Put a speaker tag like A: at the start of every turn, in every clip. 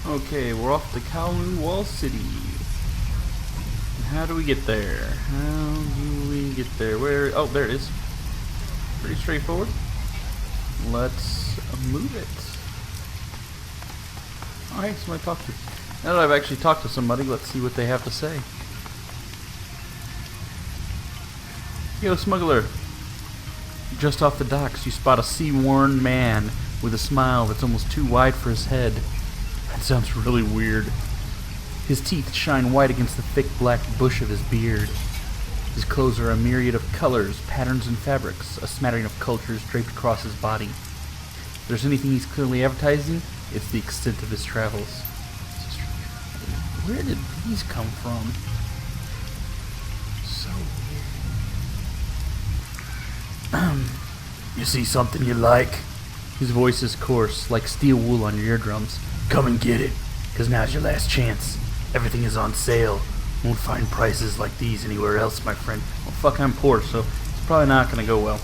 A: Okay, we're off to Kowloon Wall City. How do we get there? How do we get there? Where? Oh, there it is. Pretty straightforward. Let's move it. Alright, somebody talk to. Now that I've actually talked to somebody, let's see what they have to say. Yo, smuggler. Just off the docks, you spot a sea-worn man with a smile that's almost too wide for his head. That sounds really weird. His teeth shine white against the thick black bush of his beard. His clothes are a myriad of colors, patterns, and fabrics, a smattering of cultures draped across his body. If there's anything he's clearly advertising, it's the extent of his travels. Where did these come from? So weird. You see something you like? His voice is coarse, like steel wool on your eardrums. Come and get it, 'cause now's your last chance. Everything is on sale. Won't find prices like these anywhere else, my friend. Well, fuck, I'm poor, so it's probably not gonna go well.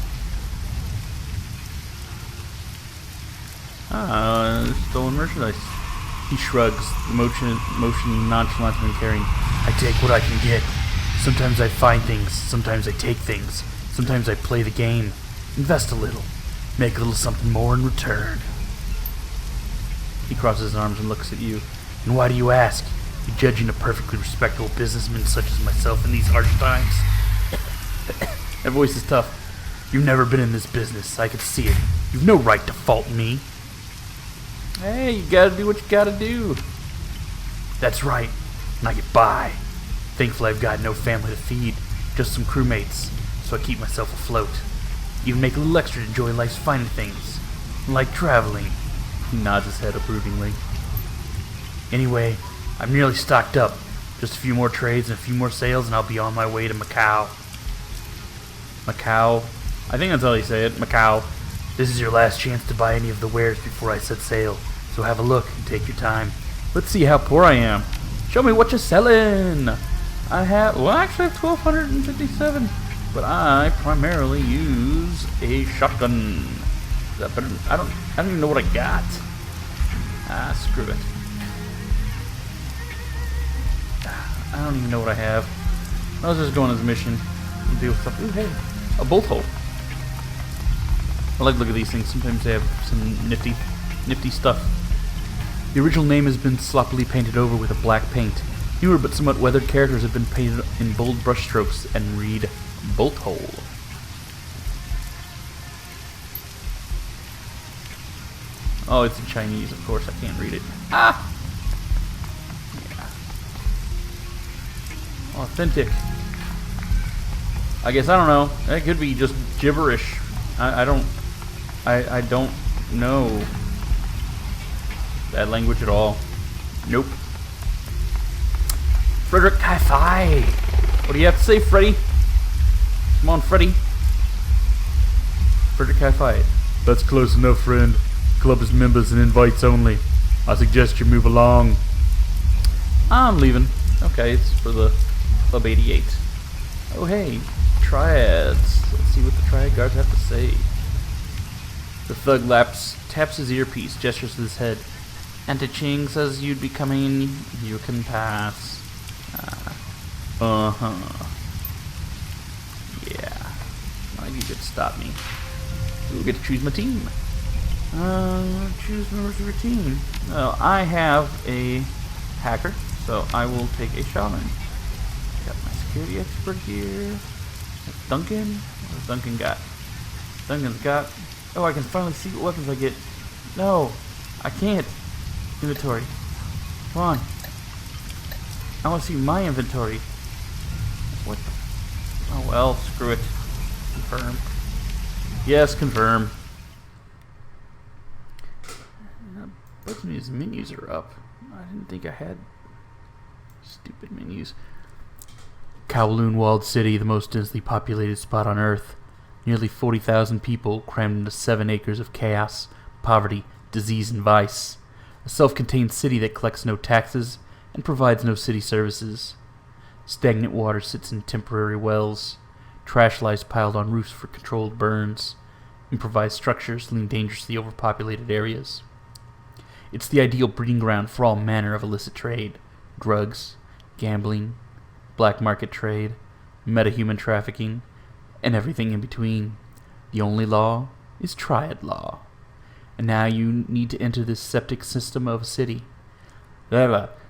A: Stolen merchandise. He shrugs, the motion nonchalant and caring. I take what I can get. Sometimes I find things, sometimes I take things. Sometimes I play the game. Invest a little. Make a little something more in return. He crosses his arms and looks at you. And why do you ask? You judging a perfectly respectable businessman such as myself in these harsh times? That voice is tough. You've never been in this business. I can see it. You've no right to fault me. Hey, you gotta do what you gotta do. That's right. And I get by. Thankfully, I've got no family to feed. Just some crewmates. So I keep myself afloat. Even make a little extra to enjoy life's finer things. Like traveling. He nods his head approvingly. Anyway, I'm nearly stocked up. Just a few more trades and a few more sales and I'll be on my way to Macau. Macau? I think that's how they say it. Macau. This is your last chance to buy any of the wares before I set sail. So have a look and take your time. Let's see how poor I am. Show me what you're selling. I have, well, actually I have 1,257. But I primarily use a shotgun. Is that better? I don't even know what I got. Screw it. I don't even know what I have. I was just going on this mission to deal with stuff. Ooh, hey, a bolt hole. I like to look at these things. Sometimes they have some nifty stuff. The original name has been sloppily painted over with a black paint. Newer but somewhat weathered characters have been painted in bold brushstrokes and read bolt hole. Oh, it's in Chinese, of course. I can't read it. Ah! Yeah. Authentic. I guess, I don't know. That could be just gibberish. I don't know that language at all. Nope. Frederick Kai-Fi. What do you have to say, Freddy? Come on, Freddy. Frederick Kai-Fi. That's close enough, friend. Club is members and invites only. I suggest you move along. I'm leaving. Okay, it's for the Club 88. Oh, hey. Triads. Let's see what the triad guards have to say. The thug taps his earpiece, gestures with his head. Anti-Ching says you'd be coming. You can pass. Yeah. Well, you could stop me. We'll get to choose my team. Choose members of your team. Well, I have a hacker, so I will take a shaman. Got my security expert here. Duncan? What's Duncan got? Duncan's got... Oh, I can finally see what weapons I get. No, I can't. Inventory. Come on. I want to see my inventory. What the... Oh well, screw it. Confirm. Yes, confirm. Both of these menus are up. I didn't think I had stupid menus. Kowloon Walled City, the most densely populated spot on Earth. Nearly 40,000 people crammed into 7 acres of chaos, poverty, disease, and vice. A self-contained city that collects no taxes and provides no city services. Stagnant water sits in temporary wells. Trash lies piled on roofs for controlled burns. Improvised structures lean dangerously over populated areas. It's the ideal breeding ground for all manner of illicit trade. Drugs, gambling, black market trade, metahuman trafficking, and everything in between. The only law is triad law. And now you need to enter this septic system of a city.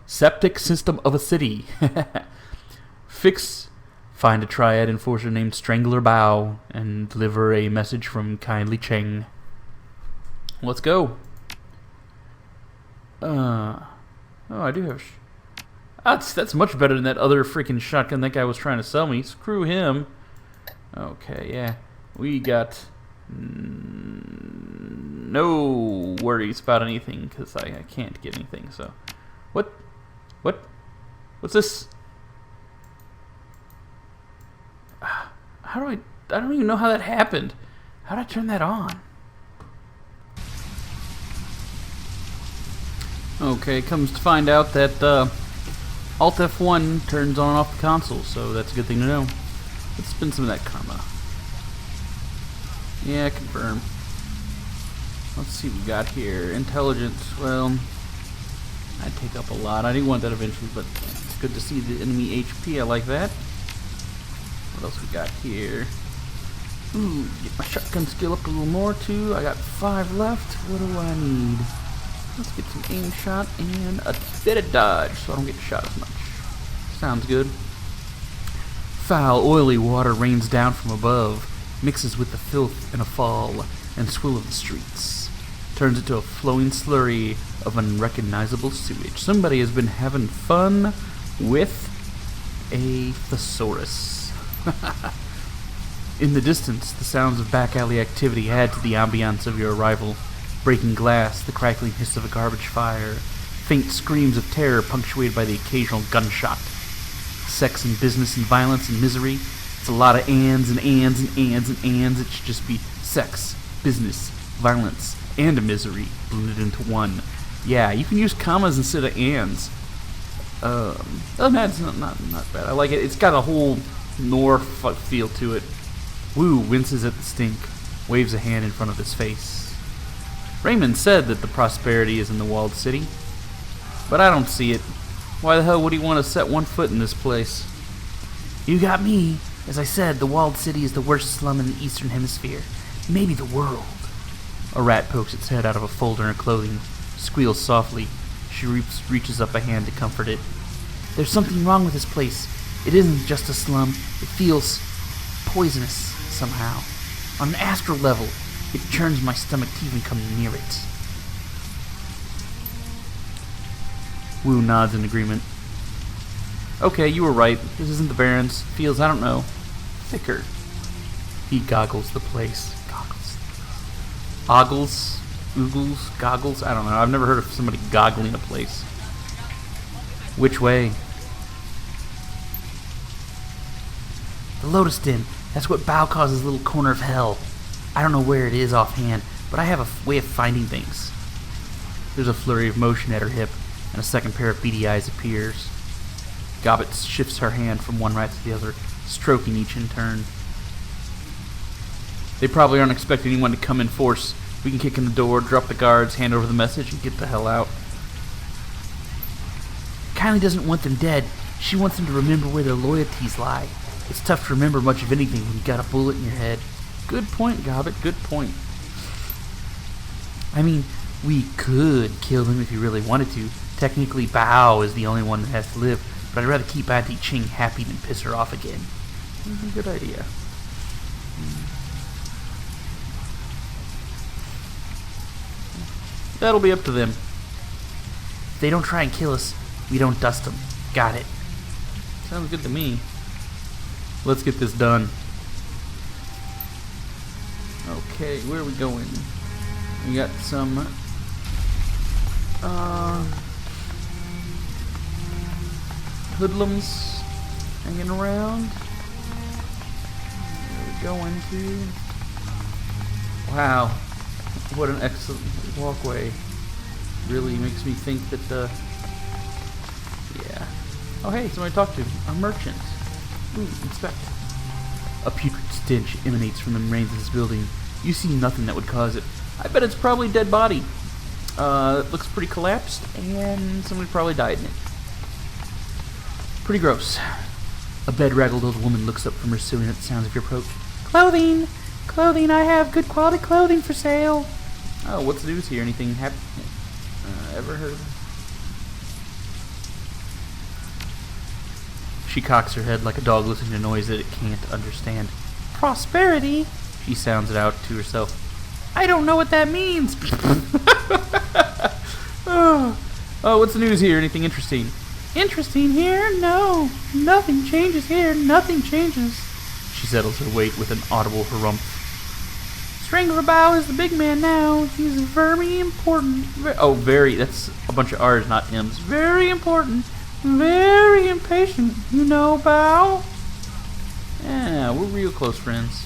A: Septic system of a city. Find a triad enforcer named Strangler Bao and deliver a message from Kindly Cheng. Let's go. I do have... That's much better than that other freaking shotgun that guy was trying to sell me. Screw him. Okay, yeah. We got... no worries about anything, because I can't get anything, so... What? What's this? How do I don't even know how that happened. How did I turn that on? Okay, comes to find out that Alt F1 turns on and off the console, so that's a good thing to know. Let's spend some of that karma. Yeah, confirm. Let's see what we got here. Intelligence, well, I'd take up a lot. I do want that eventually, but it's good to see the enemy HP. I like that. What else we got here? Ooh, get my shotgun skill up a little more too. I got 5 left. What do I need? Let's get some aim shot and a bit of dodge so I don't get shot as much. Sounds good. Foul, oily water rains down from above, mixes with the filth in a fall and swill of the streets. Turns into a flowing slurry of unrecognizable sewage. Somebody has been having fun with a thesaurus. In the distance, the sounds of back alley activity add to the ambiance of your arrival. Breaking glass, the crackling hiss of a garbage fire, faint screams of terror punctuated by the occasional gunshot. Sex and business and violence and misery. It's a lot of ands and ands and ands and ands. It should just be sex, business, violence, and a misery blended into one. Yeah, you can use commas instead of ands. Other than that, it's not bad. I like it. It's got a whole Norfolk feel to it. Wu winces at the stink, waves a hand in front of his face. Raymond said that the prosperity is in the walled city, but I don't see it. Why the hell would he want to set one foot in this place? You got me. As I said, the walled city is the worst slum in the Eastern Hemisphere. Maybe the world. A rat pokes its head out of a folder in her clothing, squeals softly. She reaches up a hand to comfort it. There's something wrong with this place. It isn't just a slum. It feels poisonous somehow. On an astral level, it churns my stomach to even come near it. Wu nods in agreement. Okay, you were right. This isn't the Barrens. Feels, I don't know, thicker. He goggles the place. Ogles? Oogles? Goggles? I don't know. I've never heard of somebody goggling a place. Which way? The Lotus Den. That's what Bao calls his little corner of hell. I don't know where it is offhand, but I have a way of finding things. There's a flurry of motion at her hip, and a second pair of beady eyes appears. Gobbet shifts her hand from one rat to the other, stroking each in turn. They probably aren't expecting anyone to come in force. We can kick in the door, drop the guards, hand over the message, and get the hell out. Kylie doesn't want them dead. She wants them to remember where their loyalties lie. It's tough to remember much of anything when you got a bullet in your head. Good point, Gobbet, good point. I mean, we could kill them if you really wanted to. Technically, Bao is the only one that has to live, but I'd rather keep Auntie Ching happy than piss her off again. That's a good idea. That'll be up to them. If they don't try and kill us, we don't dust them. Got it. Sounds good to me. Let's get this done. Okay, where are we going? We got some hoodlums hanging around. Where are we going to? Wow, what an excellent walkway. Really makes me think that yeah. Oh hey, somebody to talk to. A merchant. Ooh, inspect. A putrid stench emanates from the remains of this building. You see nothing that would cause it. I bet it's probably a dead body. It looks pretty collapsed, and somebody probably died in it. Pretty gross. A bedraggled old woman looks up from her sewing at the sounds of your approach. Clothing! Clothing, I have good quality clothing for sale. Oh, what's the news here? Anything happen? Ever heard of it? She cocks her head like a dog listening to noise that it can't understand. Prosperity? She sounds it out to herself. I don't know what that means. Oh, what's the news here? Anything interesting? Interesting here? No. Nothing changes here. Nothing changes. She settles her weight with an audible harumph. Strangler is the big man now. He's very important. Very. That's a bunch of R's, not M's. Very important. Very impatient. You know, Bow? Yeah, we're real close friends.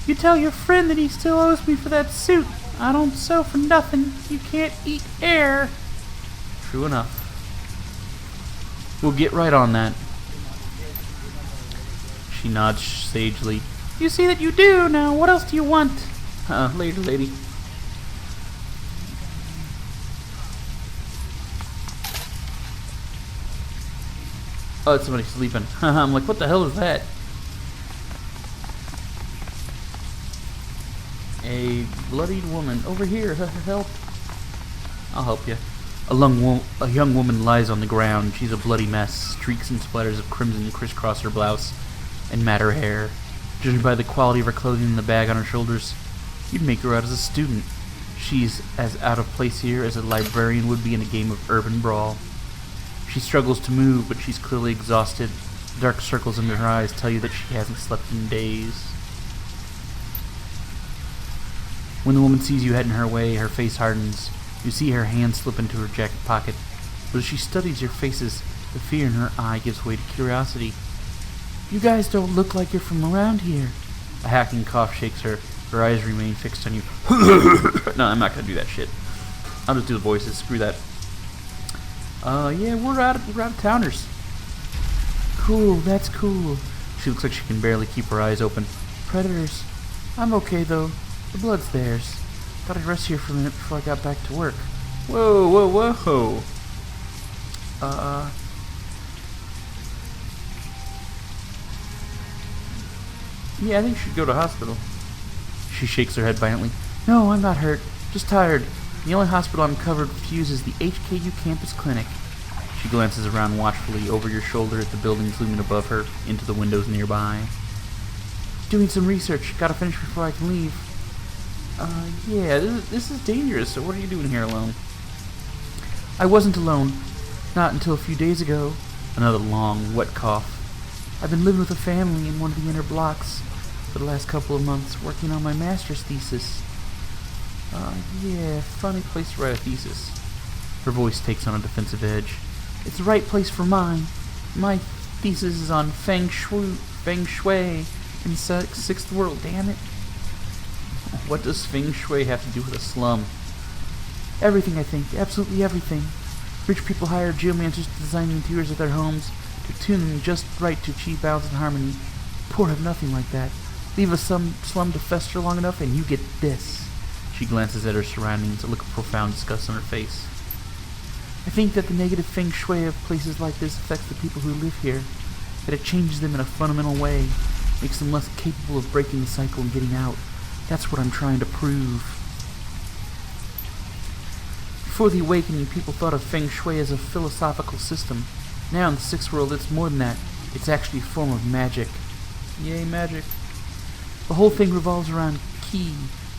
A: You tell your friend that he still owes me for that suit. I don't sew for nothing. You can't eat air. True enough. We'll get right on that. She nods sagely. You see that you do. Now, what else do you want? Later, lady. Oh, it's somebody sleeping. I'm like, what the hell is that? A bloodied woman. Over here. Help. I'll help you. A young woman lies on the ground. She's a bloody mess. Streaks and splatters of crimson crisscross her blouse and mat her hair. Judging by the quality of her clothing and the bag on her shoulders, you'd make her out as a student. She's as out of place here as a librarian would be in a game of urban brawl. She struggles to move, but she's clearly exhausted. Dark circles under her eyes tell you that she hasn't slept in days. When the woman sees you heading her way, her face hardens. You see her hand slip into her jacket pocket, but as she studies your faces, the fear in her eye gives way to curiosity. You guys don't look like you're from around here. A hacking cough shakes her. Her eyes remain fixed on you. No, I'm not gonna do that shit. I'll just do the voices. Screw that. Yeah, we're out of towners. Cool, that's cool. She looks like she can barely keep her eyes open. Predators. I'm okay though. The blood's theirs. Thought I'd rest here for a minute before I got back to work. Whoa, whoa, whoa. Yeah, I think you should go to hospital. She shakes her head violently. No, I'm not hurt. Just tired. The only hospital I'm covered with is the HKU campus clinic. She glances around watchfully over your shoulder at the buildings looming above her, into the windows nearby. Doing some research. Gotta finish before I can leave. Yeah, this is dangerous, so what are you doing here alone? I wasn't alone. Not until a few days ago. Another long, wet cough. I've been living with a family in one of the inner blocks for the last couple of months, working on my master's thesis. Yeah, funny place to write a thesis. Her voice takes on a defensive edge. It's the right place for mine. My thesis is on Feng Shui in Sixth World, damn it. What does Feng Shui have to do with a slum? Everything, I think. Absolutely everything. Rich people hire geomancers to design the interiors of their homes, to tune them just right to achieve balance and harmony. Poor have nothing like that. Leave a slum to fester long enough and you get this. She glances at her surroundings, a look of profound disgust on her face. I think that the negative Feng Shui of places like this affects the people who live here. That it changes them in a fundamental way, makes them less capable of breaking the cycle and getting out. That's what I'm trying to prove. Before the awakening, people thought of Feng Shui as a philosophical system. Now in the Sixth World, it's more than that. It's actually a form of magic. Yay, magic. The whole thing revolves around Qi,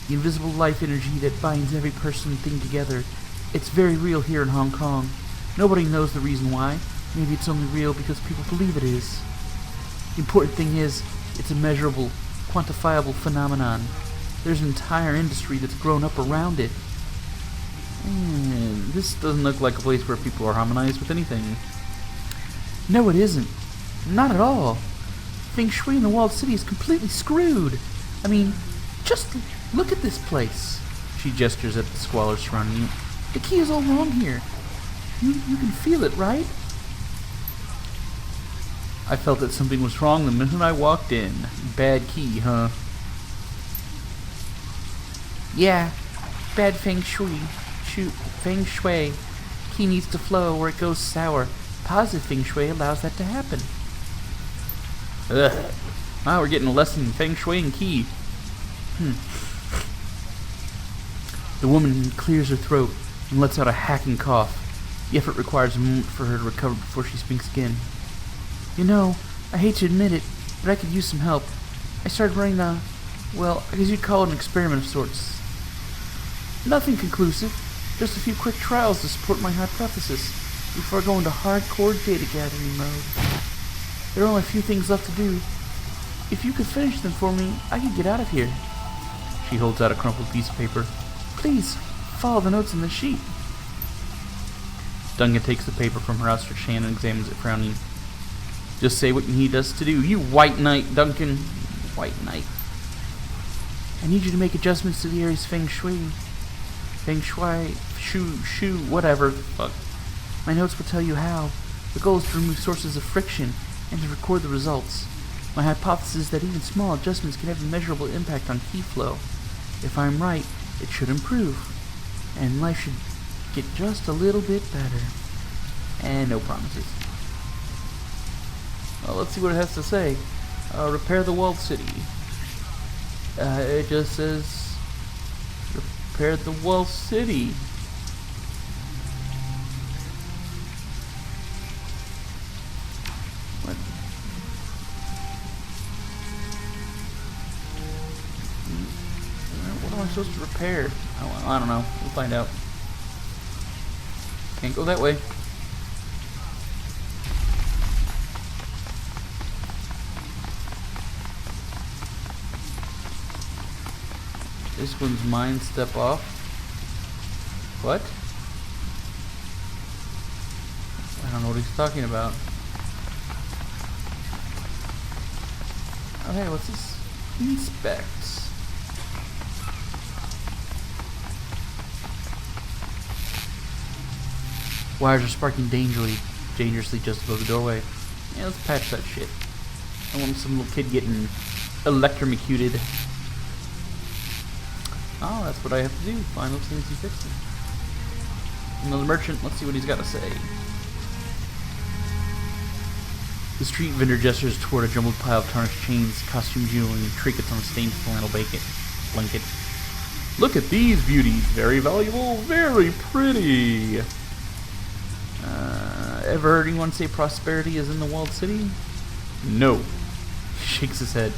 A: the invisible life energy that binds every person and thing together. It's very real here in Hong Kong. Nobody knows the reason why. Maybe it's only real because people believe it is. The important thing is, it's a measurable, quantifiable phenomenon. There's an entire industry that's grown up around it. This doesn't look like a place where people are harmonized with anything. No, it isn't. Not at all. Feng Shui in the walled city is completely screwed. I mean, just look at this place. She gestures at the squalor surrounding you. The key is all wrong here. You can feel it, right? I felt that something was wrong the minute I walked in. Bad key, huh? Yeah, bad Feng Shui. Feng Shui. Qi needs to flow or it goes sour. Positive Feng Shui allows that to happen. Ugh. Wow, we're getting a lesson in Feng Shui and Qi. The woman clears her throat and lets out a hacking cough. The effort requires a moment for her to recover before she speaks again. You know, I hate to admit it, but I could use some help. I started running well, I guess you'd call it an experiment of sorts. Nothing conclusive, just a few quick trials to support my hypothesis before I go into hardcore data gathering mode. There are only a few things left to do. If you could finish them for me, I could get out of here. She holds out a crumpled piece of paper. Please, follow the notes in the sheet. Duncan takes the paper from her outstretched hand and examines it, frowning. Just say what you need us to do. You white knight, Duncan. White knight. I need you to make adjustments to the area's Feng Shui. Feng Shui, Shu, whatever. Fuck. My notes will tell you how. The goal is to remove sources of friction and to record the results. My hypothesis is that even small adjustments can have a measurable impact on key flow. If I'm right, it should improve. And life should get just a little bit better. And no promises. Well, let's see what it has to say. Repair the walled city. It just says repair the walled city. What? What am I supposed to repair? Oh, I don't know. We'll find out. Can't go that way. This one's mine. Step off. What? I don't know what he's talking about. Oh hey, what's this? Inspect. Wires are sparking dangerously just above the doorway. Yeah, let's patch that shit. I want some little kid getting electrocuted. Oh, that's what I have to do. Find those things he fixed them. Another merchant. Let's see what he's got to say. The street vendor gestures toward a jumbled pile of tarnished chains, costume jewelry, and trinkets on a stained flannel blanket. Look at these beauties. Very valuable, very pretty. Ever heard anyone say prosperity is in the walled city? No. He shakes his head.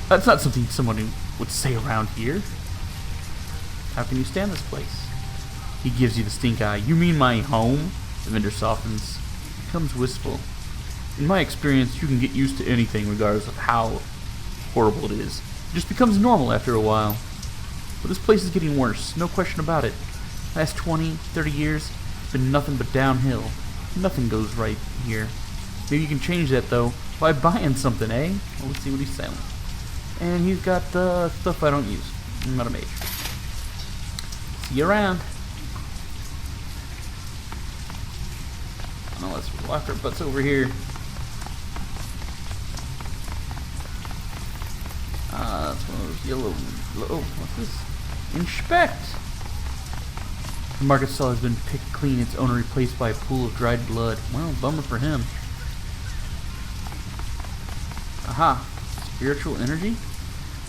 A: That's not something someone would say around here. How can you stand this place? He gives you the stink eye. You mean my home? The vendor softens. Becomes wistful. In my experience, you can get used to anything regardless of how horrible it is. It just becomes normal after a while. But this place is getting worse, no question about it. Last 20, 30 years, it's been nothing but downhill. Nothing goes right here. Maybe you can change that though by buying something, eh? Well, let's see what he's selling. And he's got stuff I don't use. I'm not a mage. See you around. Oh, let's walk our butts over here. That's one of those yellow. Oh, what's this? Inspect. The market stall has been picked clean, its owner replaced by a pool of dried blood. Well, bummer for him. Aha. Spiritual energy?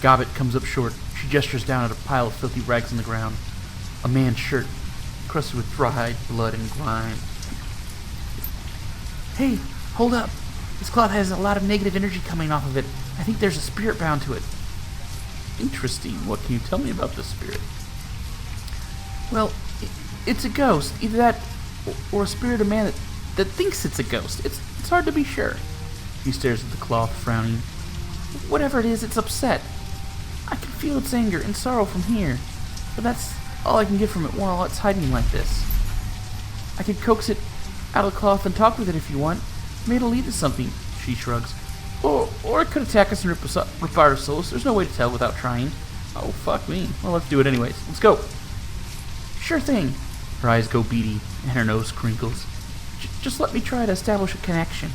A: Gobbet comes up short. She gestures down at a pile of filthy rags on the ground. A man's shirt, crusted with dried blood and grime. Hey, hold up. This cloth has a lot of negative energy coming off of it. I think there's a spirit bound to it. Interesting. What can you tell me about this spirit? Well, it's a ghost. Either that or a spirit of man that thinks it's a ghost. It's hard to be sure. He stares at the cloth, frowning. Whatever it is, it's upset. I can feel its anger and sorrow from here, but that's all I can get from it while it's hiding like this. I could coax it out of the cloth and talk with it if you want. Maybe it'll lead to something, she shrugs. Or it could attack us and rip our souls. There's no way to tell without trying. Oh, fuck me. Well, let's do it anyways. Let's go. Sure thing. Her eyes go beady, and her nose crinkles. Just let me try to establish a connection.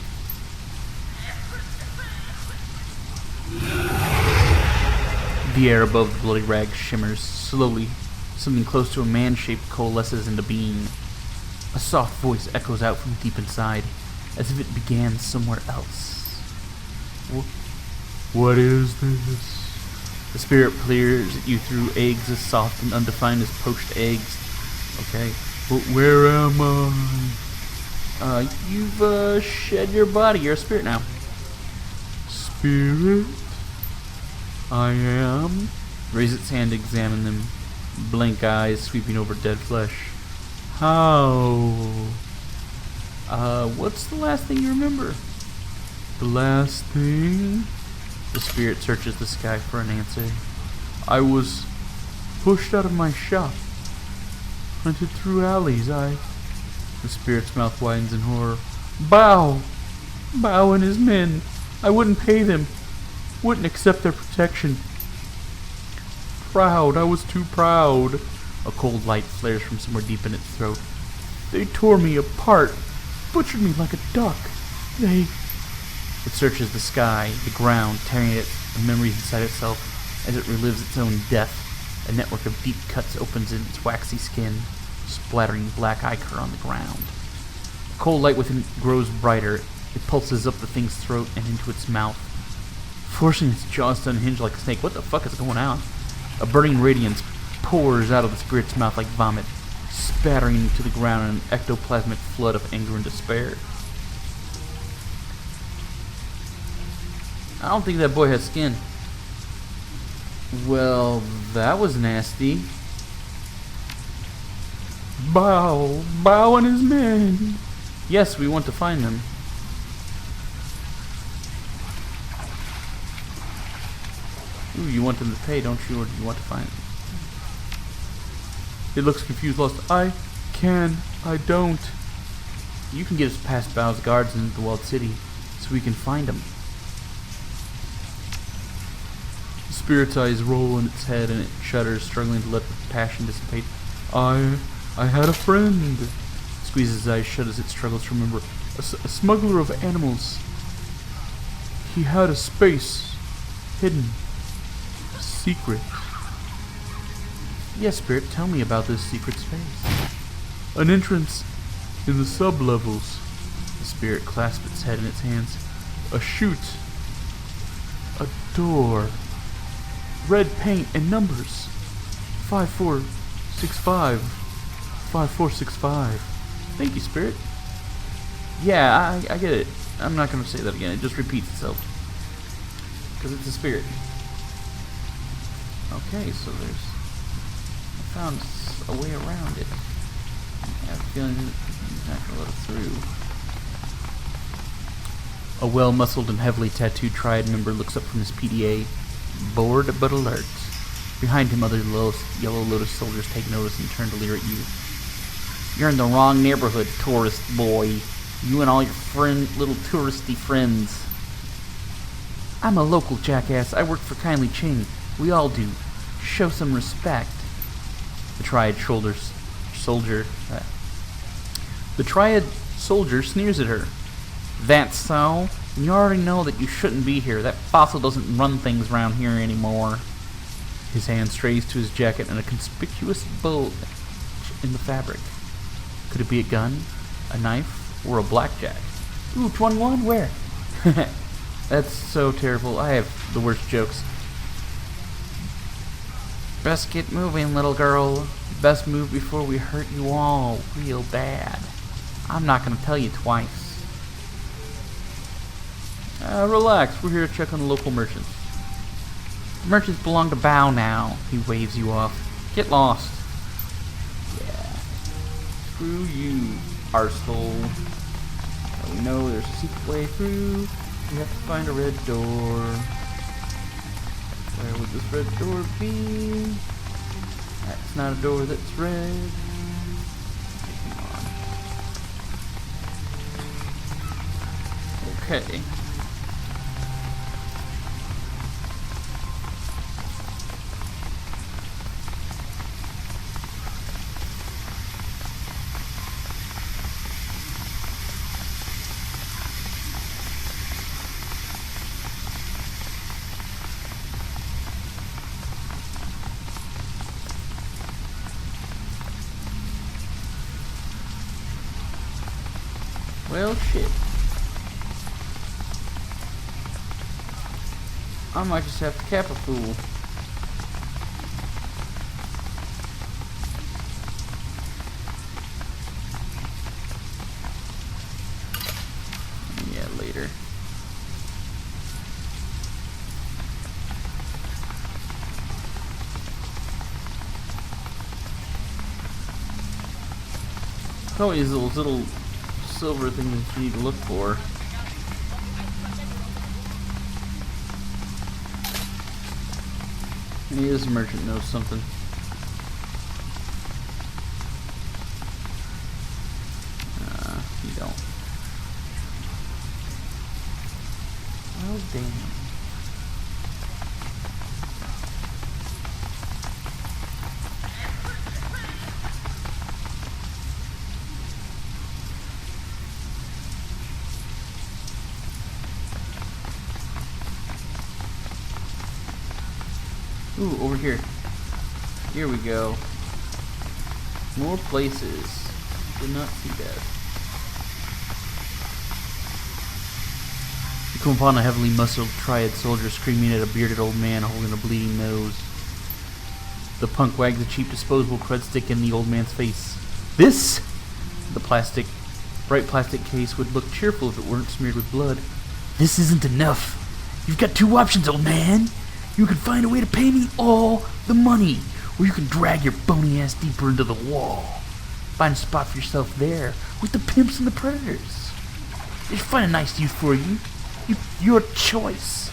A: The air above the bloody rag shimmers, slowly Something close to a man-shaped coalesces into being. A soft voice echoes out from deep inside, as if it began somewhere else. What is this? The spirit peers at you through eggs as soft and undefined as poached eggs. Okay, but where am I? You've shed your body. You're a spirit now. Spirit? I am? Raise its hand to examine them. Blank eyes sweeping over dead flesh. How? What's the last thing you remember? The last thing? The spirit searches the sky for an answer. I was pushed out of my shop. Hunted through alleys. The spirit's mouth widens in horror. Bao! Bao and his men. I wouldn't pay them. Wouldn't accept their protection. Proud. I was too proud. A cold light flares from somewhere deep in its throat. They tore me apart. Butchered me like a duck. It searches the sky, the ground, tearing at the memories inside itself as it relives its own death. A network of deep cuts opens in its waxy skin, splattering black ichor on the ground. The cold light within it grows brighter. It pulses up the thing's throat and into its mouth, forcing its jaws to unhinge like a snake. What the fuck is going on? A burning radiance pours out of the spirit's mouth like vomit, spattering to the ground in an ectoplasmic flood of anger and despair. I don't think that boy has skin. Well, that was nasty. Bao and his men. Yes, we want to find them. Ooh, you want them to pay, don't you? Or do you want to find them? It looks confused, lost. I don't. You can get us past Bao's guards into the walled city, so we can find them. The spirit's eyes roll in its head and it shudders, struggling to let the passion dissipate. I had a friend. It squeezes his eyes shut as it struggles to remember. A smuggler of animals. He had a space hidden. A secret. Yes, spirit, tell me about this secret space. An entrance in the sub-levels. The spirit clasps its head in its hands. A chute. A door. Red paint and numbers. 5465. 5465. Thank you, spirit. Yeah, I get it. I'm not going to say that again. It just repeats itself. Because it's a spirit. Okay, so I found a way around it. I have a feeling it's not going to let us through. A well-muscled and heavily tattooed triad member looks up from his PDA, bored but alert. Behind him, other yellow Lotus soldiers take notice and turn to leer at you. You're in the wrong neighborhood, tourist boy. You and all your little touristy friends. I'm a local jackass. I work for Kindly Ching. We all do. Show some respect. The triad soldier sneers at her. That's so? You already know that you shouldn't be here. That fossil doesn't run things around here anymore. His hand strays to his jacket and a conspicuous bulge in the fabric. Could it be a gun, a knife, or a blackjack? Ooh, 21? Where? That's so terrible. I have the worst jokes. Best get moving, little girl. Best move before we hurt you all real bad. I'm not going to tell you twice. Relax. We're here to check on the local merchants. The merchants belong to Bao now. He waves you off. Get lost. Yeah. Screw you, arsehole. Well, we know there's a secret way through. We have to find a red door. Where would this red door be? That's not a door that's red. Come on. Okay. Well, shit. I might just have to cap a fool. Yeah, later. Probably those little silver things you need to look for. Maybe this merchant knows something. You don't. Oh, damn. Ooh, over here. Here we go. More places. Did not see that. You come upon a heavily muscled triad soldier screaming at a bearded old man holding a bleeding nose. The punk wags a cheap disposable crud stick in the old man's face. This? The bright plastic case would look cheerful if it weren't smeared with blood. This isn't enough. You've got two options, old man. You can find a way to pay me all the money, or you can drag your bony ass deeper into the wall. Find a spot for yourself there, with the pimps and the predators. Just find a nice use for you. Your choice.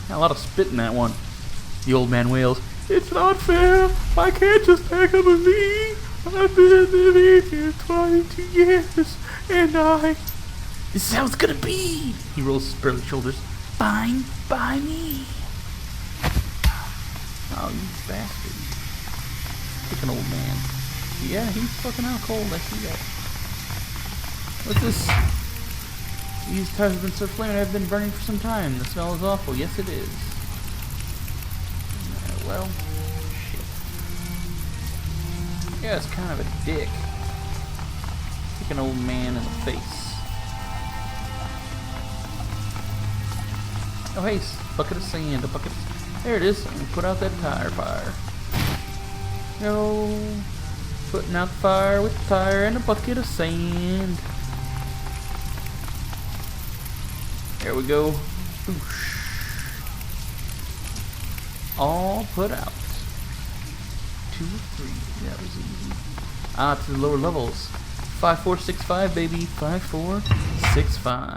A: A lot of spit in that one. The old man wails, "It's not fair. I can't just take him with me. I've been living here 22 years, and This is how it's gonna be." He rolls his burly shoulders. "Fine by me." Oh, you bastard. Like an old man. Yeah, he's fucking out cold, I see that. What's this? These tires have been so flaming, I've been burning for some time. The smell is awful. Yes, it is. Well, shit. Yeah, it's kind of a dick. Kick an old man in the face. Oh, hey, bucket of sand, a bucket of sand. There it is. I'm gonna put out that tire fire. No, putting out the fire with the tire and a bucket of sand. There we go. Whoosh. All put out. 2 or 3. That was easy. To the lower levels. 5465, baby. 5465.